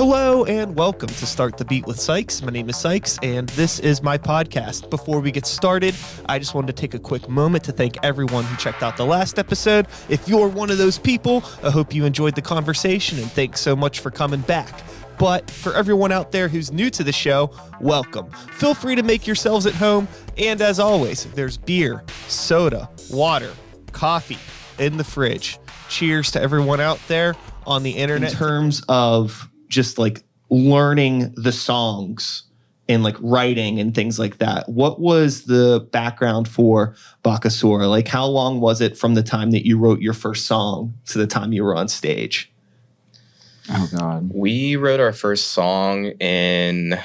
Hello and welcome to Start the Beat with Sykes. My name is Sykes and this is my podcast. Before we get started, I just wanted to take a quick moment to thank everyone who checked out the last episode. If you're one of those people, I hope you enjoyed the conversation and thanks so much for coming back. But for everyone out there who's new to the show, welcome. Feel free to make yourselves at home. And as always, there's beer, soda, water, coffee in the fridge. Cheers to everyone out there on the internet. In terms of just like learning the songs and like writing and things like that, what was the background for Bakasura? Like how long was it from the time that you wrote your first song to the time you were on stage? Oh God. We wrote our first song in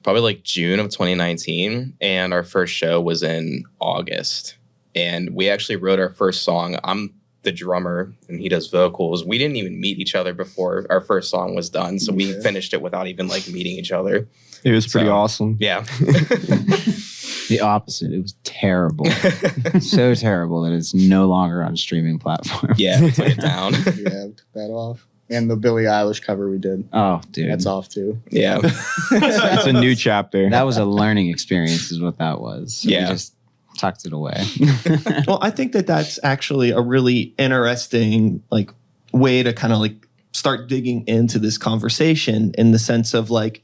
probably like June of 2019 and our first show was in August. And we actually wrote our first song. I'm the drummer and he does vocals. We didn't even meet each other before our first song was done. So we finished it without even like meeting each other. It was pretty awesome. Yeah. The opposite. It was terrible. So terrible that it's no longer on streaming platform. Yeah, we took it down. Yeah, we took that off. And the Billie Eilish cover we did. Oh, dude. That's off too. Yeah. It's a new chapter. That was a learning experience is what that was. So yeah. We just tucked it away. Well, I think that that's actually a really interesting like way to kind of like start digging into this conversation in the sense of like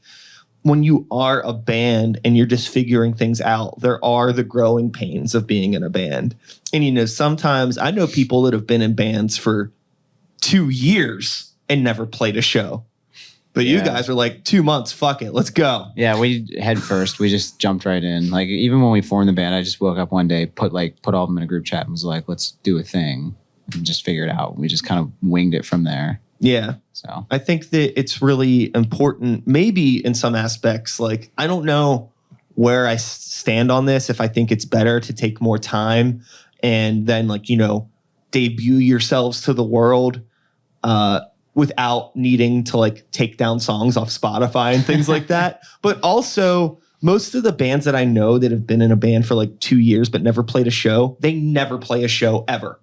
when you are a band and you're just figuring things out, there are the growing pains of being in a band. And, you know, sometimes I know people that have been in bands for 2 years and never played a show. But you guys were like 2 months, fuck it, let's go. Yeah, we head first. We just jumped right in. Like even when we formed the band, I just woke up one day, put all of them in a group chat and was like, let's do a thing and just figure it out. We just kind of winged it from there. Yeah. So I think that it's really important, maybe in some aspects, like I don't know where I stand on this, if I think it's better to take more time and then like, you know, debut yourselves to the world without needing to like take down songs off Spotify and things like that. But also most of the bands that I know that have been in a band for like 2 years but never played a show, they never play a show ever.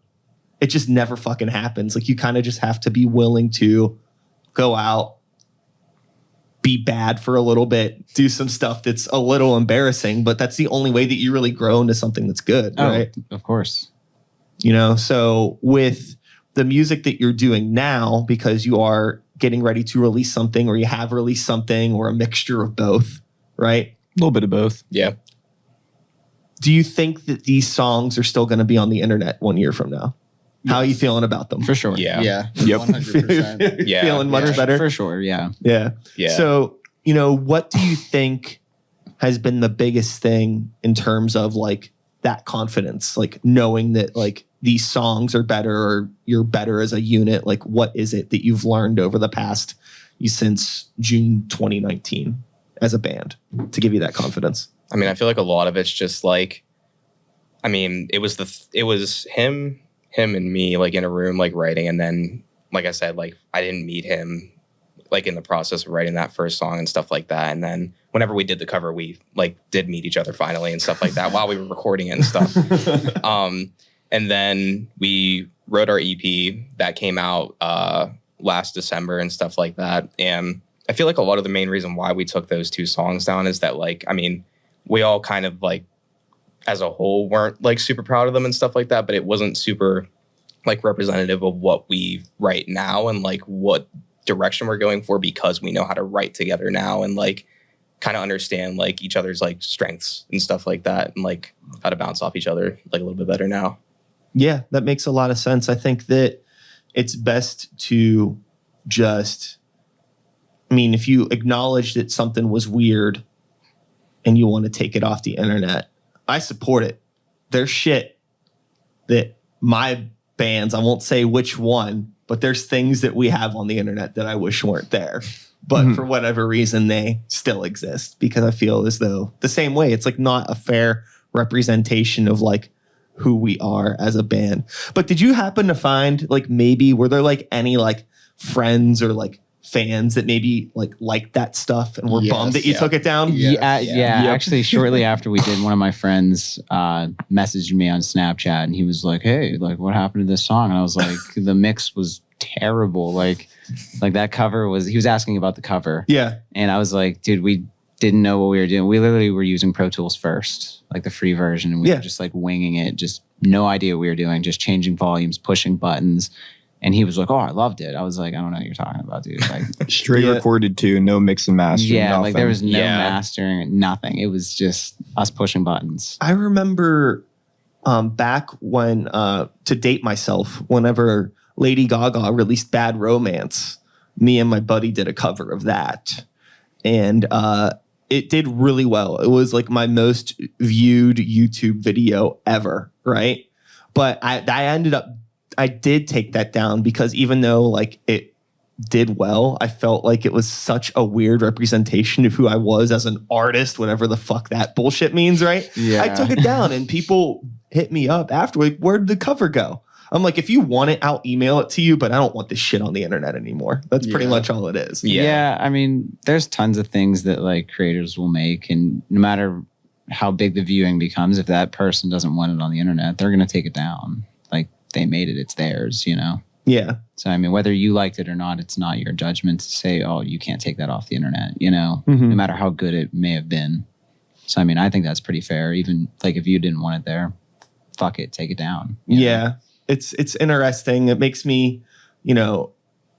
It just never fucking happens. Like you kind of just have to be willing to go out, be bad for a little bit, do some stuff that's a little embarrassing, but that's the only way that you really grow into something that's good, right? Of course. You know, so with the music that you're doing now, because you are getting ready to release something or you have released something or a mixture of both, right? A little bit of both. Yeah. Do you think that these songs are still going to be on the internet 1 year from now? Yes. How are you feeling about them? For sure. Yeah. Yeah. Yep. 100%. Yeah. Feeling much better? For sure, yeah. Yeah. Yeah. So, you know, what do you think has been the biggest thing in terms of like that confidence, like knowing that like these songs are better or you're better as a unit? Like what is it that you've learned over the past since June 2019 as a band to give you that confidence? I mean, I feel like a lot of it's just like, I mean, it was him and me like in a room like writing, and then like I said, like I didn't meet him like in the process of writing that first song and stuff like that. And then whenever we did the cover, we like did meet each other finally and stuff like that while we were recording it and stuff. And then we wrote our EP that came out last December and stuff like that. And I feel like a lot of the main reason why we took those two songs down is that like, I mean, we all kind of like as a whole weren't like super proud of them and stuff like that, but it wasn't super like representative of what we write now and like what direction we're going for, because we know how to write together now and like kind of understand like each other's like strengths and stuff like that and like how to bounce off each other like a little bit better now. Yeah, that makes a lot of sense. I think that it's best to just, I mean, if you acknowledge that something was weird and you want to take it off the internet, I support it. There's shit that my bands, I won't say which one, but there's things that we have on the internet that I wish weren't there. But for whatever reason, they still exist because I feel as though the same way, it's like not a fair representation of like who we are as a band. But did you happen to find like maybe were there like any like friends or like fans that maybe like liked that stuff and were bummed that you took it down? Yeah. Actually, shortly after we did, one of my friends messaged me on Snapchat and he was like, hey, like what happened to this song? And I was like, the mix was terrible. Like that cover was, he was asking about the cover. Yeah. And I was like, dude, we didn't know what we were doing. We literally were using Pro Tools first, like the free version. And we were just like winging it, just no idea what we were doing, just changing volumes, pushing buttons. And he was like, oh, I loved it. I was like, I don't know what you're talking about, dude. Like Straight recorded too, no mix and mastering. yeah, nothing. like there was no mastering, nothing. It was just us pushing buttons. I remember back when, to date myself, whenever Lady Gaga released Bad Romance, me and my buddy did a cover of that. And it did really well. It was like my most viewed YouTube video ever, right? But I did take that down because even though like it did well, I felt like it was such a weird representation of who I was as an artist, whatever the fuck that bullshit means, right? Yeah. I took it down and people hit me up afterward. Where'd the cover go? I'm like, if you want it, I'll email it to you, but I don't want this shit on the internet anymore. That's pretty much all it is. Yeah. I mean, there's tons of things that like creators will make, and no matter how big the viewing becomes, if that person doesn't want it on the internet, they're going to take it down. Like they made it, it's theirs, you know? Yeah. So, I mean, whether you liked it or not, it's not your judgment to say, oh, you can't take that off the internet, you know, Mhm. no matter how good it may have been. So, I mean, I think that's pretty fair. Even like if you didn't want it there, fuck it, take it down. you know? Yeah. It's interesting. It makes me, you know,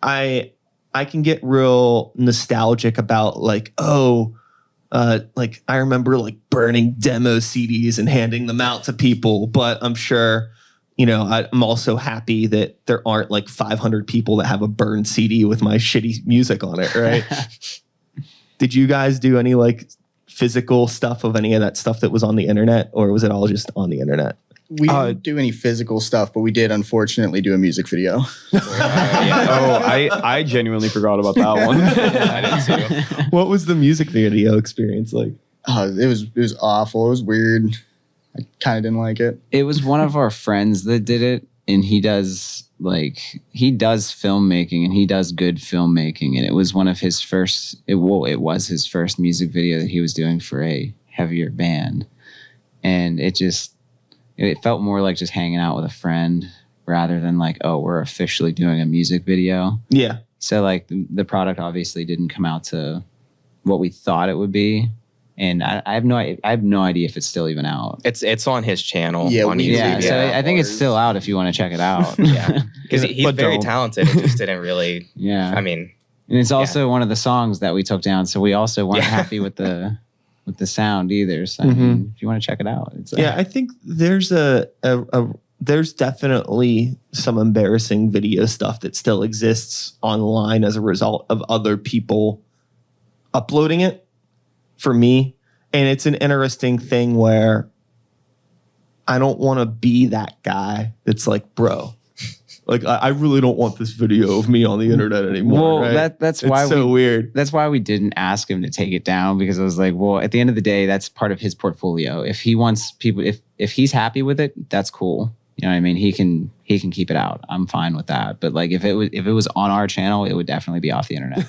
I can get real nostalgic about like, like I remember like burning demo CDs and handing them out to people, but I'm sure, you know, I'm also happy that there aren't like 500 people that have a burned CD with my shitty music on it, right? Did you guys do any like physical stuff of any of that stuff that was on the internet, or was it all just on the internet? We didn't do any physical stuff, but we did unfortunately do a music video. Oh, I genuinely forgot about that one. I did too. What was the music video experience like? It was awful. It was weird. I kind of didn't like it. It was one of our friends that did it, and he does filmmaking, and he does good filmmaking, and it was one of his first. It was his first music video that he was doing for a heavier band, and it felt more like just hanging out with a friend rather than like, oh, we're officially doing a music video. Yeah. So like the product obviously didn't come out to what we thought it would be. And I have no idea if it's still even out. It's on his channel. Yeah, on we- YouTube. Yeah, so I think it's still out if you want to check it out. Yeah, because he's But very don't. talented. It just didn't really. Yeah. I mean, And it's also one of the songs that we took down, so we also weren't Yeah. happy with the sound either. So I mean, if you want to check it out, it's Yeah, I think there's there's definitely some embarrassing video stuff that still exists online as a result of other people uploading it for me. And it's an interesting thing where I don't want to be that guy that's like, bro, like I really don't want this video of me on the internet anymore. Well, right? that's it's why so weird. That's why we didn't ask him to take it down, because I was like, well, at the end of the day, that's part of his portfolio. If he wants people, if he's happy with it, that's cool. You know what I mean? He can keep it out. I'm fine with that. But like if it was on our channel, it would definitely be off the internet.